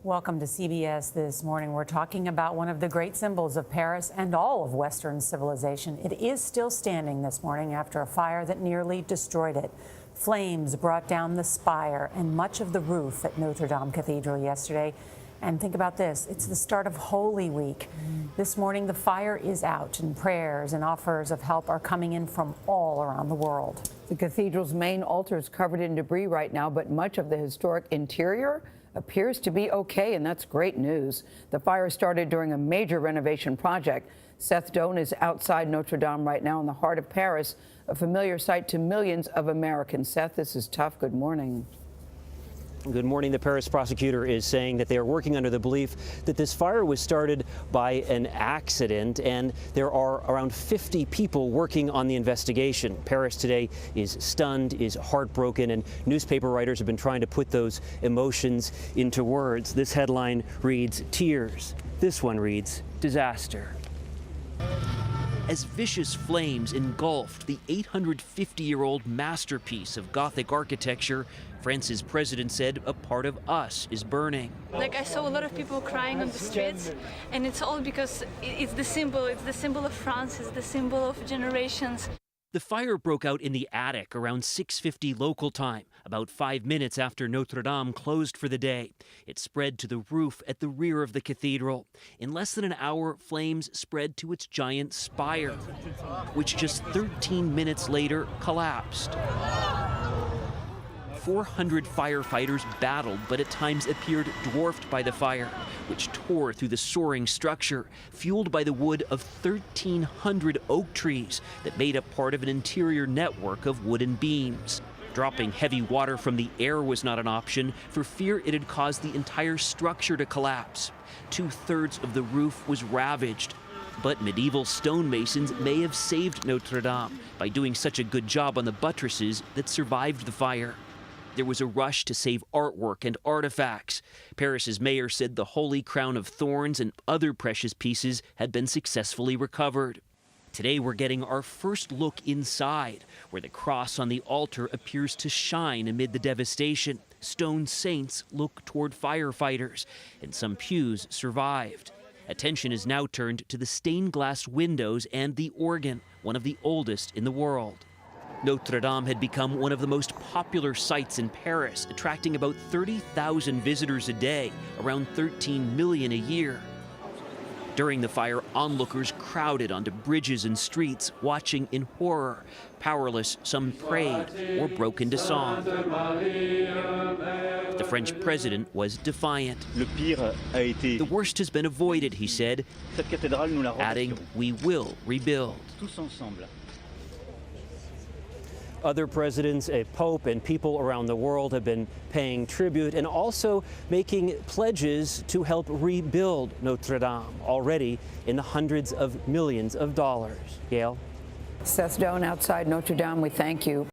Welcome to CBS This Morning. We're talking about one of the great symbols of Paris and all of Western civilization. It is still standing this morning after a fire that nearly destroyed it. Flames brought down the spire and much of the roof at Notre Dame Cathedral yesterday. And think about this, it's the start of Holy Week. This morning, the fire is out, and prayers and offers of help are coming in from all around the world. The cathedral's main altar is covered in debris right now, but much of the historic interior appears to be okay, and that's great news. The fire started during a major renovation project. Seth Doan is outside Notre Dame right now in the heart of Paris, a familiar sight to millions of Americans. Seth, this is tough. Good morning. Good morning. The Paris prosecutor is saying that they are working under the belief that this fire was started by an accident, and there are around 50 people working on the investigation. Paris today is stunned, is heartbroken, and newspaper writers have been trying to put those emotions into words. This headline reads, "Tears." This one reads, "Disaster." As vicious flames engulfed the 850-year-old masterpiece of Gothic architecture, France's president said a part of us is burning. I saw a lot of people crying on the streets, and it's all because it's the symbol of France, it's the symbol of generations. The fire broke out in the attic around 6:50 local time, about 5 minutes after Notre Dame closed for the day. It spread to the roof at the rear of the cathedral. In less than an hour, flames spread to its giant spire, which just 13 minutes later collapsed. 400 firefighters battled, but at times appeared dwarfed by the fire, which tore through the soaring structure, fueled by the wood of 1,300 oak trees that made up part of an interior network of wooden beams. Dropping heavy water from the air was not an option for fear it had caused the entire structure to collapse. 2/3 of the roof was ravaged. But medieval stonemasons may have saved Notre Dame by doing such a good job on the buttresses that survived the fire. There was a rush to save artwork and artifacts. Paris's mayor said the Holy Crown of Thorns and other precious pieces had been successfully recovered. Today we're getting our first look inside, where the cross on the altar appears to shine amid the devastation. Stone saints look toward firefighters, and some pews survived. Attention is now turned to the stained glass windows and the organ, one of the oldest in the world. Notre Dame had become one of the most popular sites in Paris, attracting about 30,000 visitors a day, around 13 million a year. During the fire, onlookers crowded onto bridges and streets, watching in horror. Powerless, some prayed or broke into song. The French president was defiant. The worst has been avoided, he said, adding, "We will rebuild." Other presidents, a pope, and people around the world have been paying tribute and also making pledges to help rebuild Notre Dame, already in the hundreds of millions of dollars. Gail? Seth Doan outside Notre Dame, we thank you.